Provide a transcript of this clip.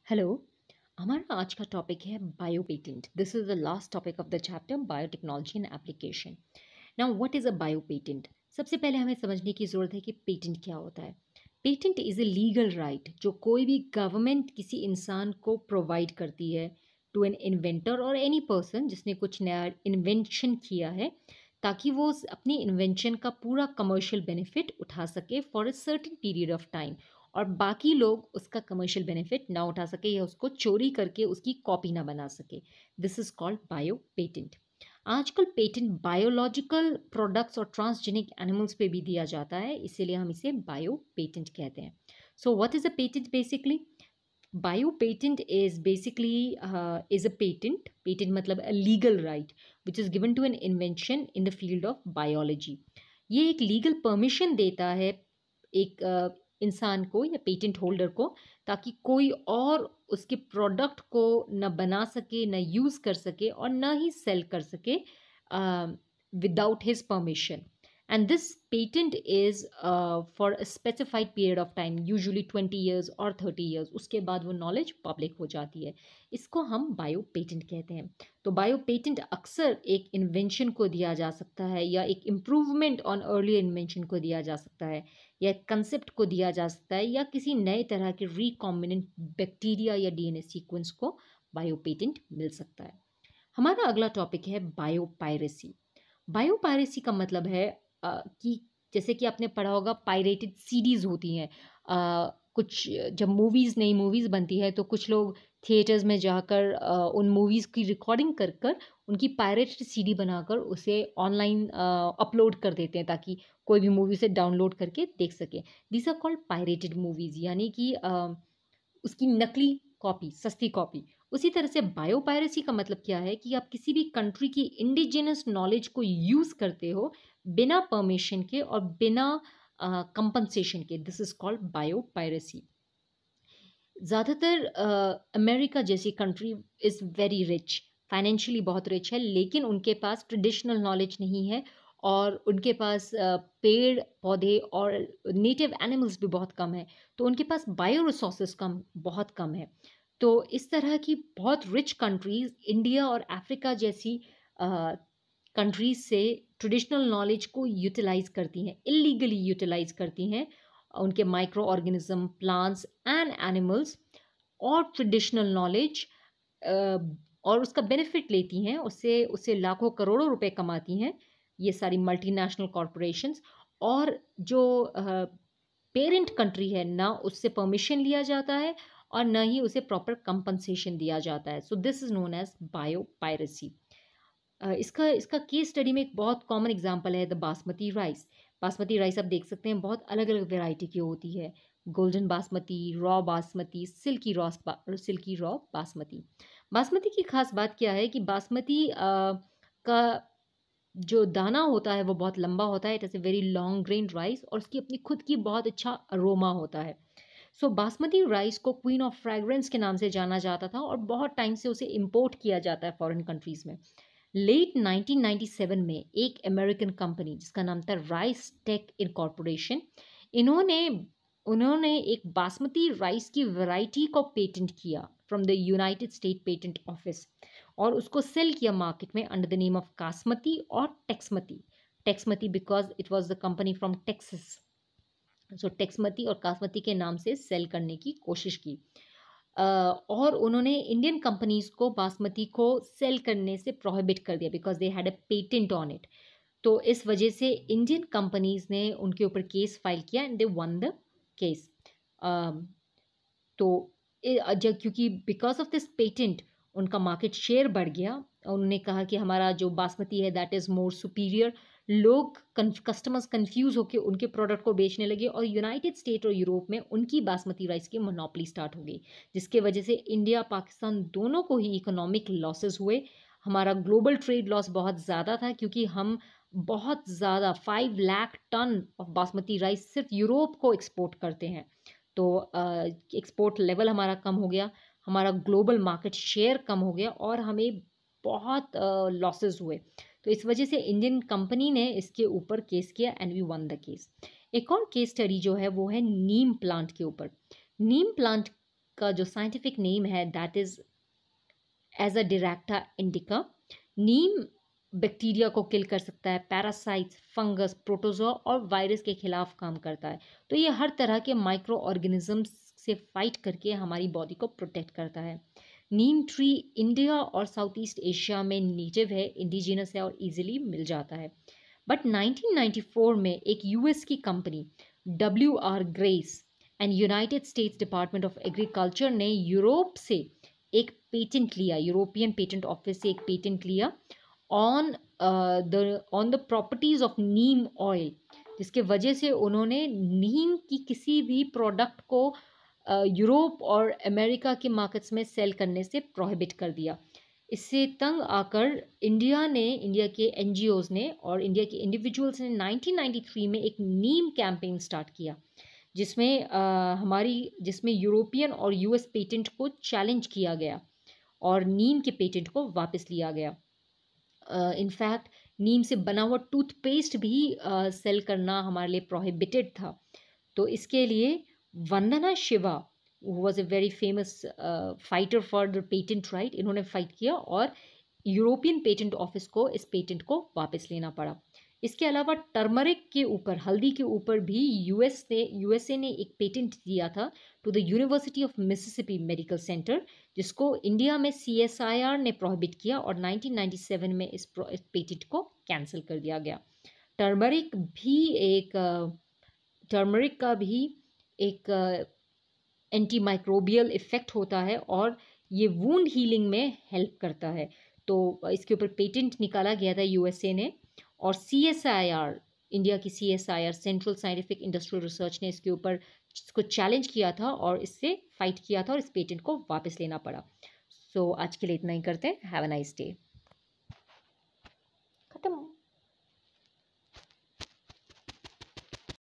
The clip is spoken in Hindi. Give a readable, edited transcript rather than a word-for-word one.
हेलो। हमारा आज का टॉपिक है bio patent. This is the last topic of the chapter biotechnology and application. Now what is a bio patent? सबसे पहले हमें समझने की ज़रूरत है कि पेटेंट क्या होता है। Patent is a legal right जो कोई भी गवर्नमेंट किसी इंसान को प्रोवाइड करती है टू एन इन्वेंटर और एनी पर्सन जिसने कुछ नया इन्वेंशन किया है, ताकि वो अपनी इन्वेंशन का पूरा कमर्शियल बेनिफिट उठा सके for a certain period of time, और बाकी लोग उसका कमर्शियल बेनिफिट ना उठा सके या उसको चोरी करके उसकी कॉपी ना बना सके। This is called bio patent. आजकल पेटेंट बायोलॉजिकल प्रोडक्ट्स और ट्रांसजेनिक एनिमल्स पे भी दिया जाता है, इसीलिए हम इसे बायो पेटेंट कहते हैं। So what is a patent basically? Bio patent is basically is a patent मतलब a legal right which is given to an invention in the field of biology. ये एक लीगल परमिशन देता है एक इंसान को या पेटेंट होल्डर को, ताकि कोई और उसके प्रोडक्ट को न बना सके, न यूज़ कर सके और न ही सेल कर सके without his permission. And this patent is for a specified period of time, usually 20 years और 30 years। उसके बाद वो नॉलेज पब्लिक हो जाती है। इसको हम बायो पेटेंट कहते हैं। तो बायो पेटेंट अक्सर एक इन्वेंशन को दिया जा सकता है, या एक इम्प्रूवमेंट ऑन अर्लियर इन्वेंशन को दिया जा सकता है, या कंसेप्ट को दिया जा सकता है, या किसी नए तरह के रिकॉम्बिनेंट बैक्टीरिया या डीएनए सीक्वेंस को बायो पेटेंट मिल सकता है। हमारा अगला टॉपिक है बायोपायरेसी। बायोपायरेसी का मतलब है कि जैसे कि आपने पढ़ा होगा, पायरेटेड सीडीज होती हैं। कुछ जब नई मूवीज़ बनती है तो कुछ लोग थिएटर्स में जाकर उन मूवीज़ की रिकॉर्डिंग कर कर उनकी पायरेटेड सीडी बनाकर उसे ऑनलाइन अपलोड कर देते हैं, ताकि कोई भी मूवी से डाउनलोड करके देख सके। These are called pirated movies, यानी कि उसकी नकली कॉपी, सस्ती कॉपी। उसी तरह से बायोपायरेसी का मतलब क्या है कि आप किसी भी कंट्री की इंडिजिनस नॉलेज को यूज़ करते हो बिना परमिशन के और बिना कंपनसेशन के। This is called biopiracy. ज़्यादातर अमेरिका जैसी country is very rich, financially बहुत रिच है, लेकिन उनके पास ट्रेडिशनल नॉलेज नहीं है, और उनके पास पेड़ पौधे और नेटिव एनिमल्स भी बहुत कम है। तो उनके पास बायो रिसोर्सेज बहुत कम है। तो इस तरह की बहुत रिच कंट्रीज इंडिया और अफ्रीका जैसी कंट्रीज से ट्रेडिशनल नॉलेज को यूटिलाइज करती हैं, इलीगली यूटिलाइज करती हैं उनके micro organism, plants and animals और ट्रेडिशनल नॉलेज, और उसका बेनिफिट लेती हैं, उससे उससे लाखों करोड़ों रुपए कमाती हैं ये सारी मल्टीनेशनल कॉरपोरेशंस। और जो पेरेंट कंट्री है ना, उससे परमिशन लिया जाता है और न ही उसे प्रॉपर कंपनसेशन दिया जाता है। So this is known as bio piracy. इसका इसका केस स्टडी में एक बहुत कॉमन एग्जांपल है the basmati rice. Basmati rice आप देख सकते हैं बहुत अलग अलग वेराइटी की होती है। Golden basmati, raw basmati, silky raw basmati. Basmati की खास बात क्या है कि बासमती का जो दाना होता है वो बहुत लंबा होता है। It is a very long grain rice, और उसकी अपनी खुद की बहुत अच्छा अरोमा होता है। सो बासमती राइस को क्वीन ऑफ फ्रेगरेंस के नाम से जाना जाता था, और बहुत टाइम से उसे इम्पोर्ट किया जाता है फॉरेन कंट्रीज़ में। लेट 1997 में एक अमेरिकन कंपनी जिसका नाम था राइस टेक इनकॉर्पोरेशन, इन्होंने उन्होंने एक बासमती राइस की वैरायटी को पेटेंट किया from the United state patent office, और उसको सेल किया मार्केट में अंडर द नेम ऑफ कासमती और टेक्समती। टेक्समती because it was the company from Texas. सो टेक्समती और कासमती के नाम से सेल करने की कोशिश की। और उन्होंने इंडियन कंपनीज को बासमती को सेल करने से प्रोहिबिट कर दिया because they had a patent on it. तो इस वजह से इंडियन कंपनीज ने उनके ऊपर केस फाइल किया and they one the case. तो जब क्योंकि बिकॉज ऑफ दिस पेटेंट उनका मार्केट शेयर बढ़ गया, उन्होंने कहा कि हमारा जो बासमती है दैट इज़ मोर सुपीरियर। लोग कस्टमर्स कंफ्यूज होकर उनके प्रोडक्ट को बेचने लगे, और यूनाइटेड स्टेट और यूरोप में उनकी बासमती राइस की मोनोपोली स्टार्ट हो गई, जिसके वजह से इंडिया पाकिस्तान दोनों को ही इकोनॉमिक लॉसेस हुए। हमारा ग्लोबल ट्रेड लॉस बहुत ज़्यादा था, क्योंकि हम बहुत ज़्यादा 5 lakh ton of basmati rice सिर्फ यूरोप को एक्सपोर्ट करते हैं। तो एक्सपोर्ट लेवल हमारा कम हो गया, हमारा ग्लोबल मार्केट शेयर कम हो गया, और हमें बहुत लॉसेस हुए। तो इस वजह से इंडियन कंपनी ने इसके ऊपर केस किया and we won the case. एक और केस स्टडी जो है वो है नीम प्लांट के ऊपर। नीम प्लांट का जो साइंटिफिक नेम है that is Azadirachta indica. नीम बैक्टीरिया को किल कर सकता है, पैरासाइट्स, फंगस, प्रोटोजोआ और वायरस के खिलाफ काम करता है। तो ये हर तरह के माइक्रो ऑर्गेनिजम्स से फाइट करके हमारी बॉडी को प्रोटेक्ट करता है। नीम ट्री इंडिया और साउथ ईस्ट एशिया में नेटिव है, इंडिजिनस है और इजीली मिल जाता है। बट 1994 में एक यूएस की company WR grace and United states department of agriculture ने यूरोप से एक पेटेंट लिया, यूरोपियन पेटेंट ऑफिस से एक पेटेंट लिया on the properties of Neem oil, जिसके वजह से उन्होंने नीम की किसी भी प्रोडक्ट को यूरोप और अमेरिका के मार्केट्स में सेल करने से प्रोहिबिट कर दिया। इससे तंग आकर इंडिया के एनजीओज ने और इंडिया के इंडिविजुअल्स ने 1993 में एक नीम कैंपेन स्टार्ट किया, जिसमें यूरोपियन और यूएस पेटेंट को चैलेंज किया गया और नीम के पेटेंट को वापस लिया गया। इनफैक्ट नीम से बना हुआ टूथपेस्ट भी सेल करना हमारे लिए प्रोहिबिटेड था। तो इसके लिए Vandana Shiva was a very famous fighter for the patent right, इन्होंने फाइट किया और यूरोपियन पेटेंट ऑफिस को इस पेटेंट को वापस लेना पड़ा। इसके अलावा टर्मरिक के ऊपर, हल्दी के ऊपर भी यूएसए ने एक पेटेंट दिया था to the University of Mississippi Medical Center, जिसको इंडिया में CSIR ने प्रोहिबिट किया और 1997 में इस पेटेंट को कैंसिल कर दिया गया। टर्मरिक का भी एक एंटी माइक्रोबियल इफेक्ट होता है और ये वुंड हीलिंग में हेल्प करता है। तो इसके ऊपर पेटेंट निकाला गया था यूएसए ने और CSIR, इंडिया की CSIR central scientific industrial research ने इसको चैलेंज किया था और इससे फाइट किया था और इस पेटेंट को वापस लेना पड़ा। सो आज के लिए इतना ही करते हैं। Have a nice day. खत्म।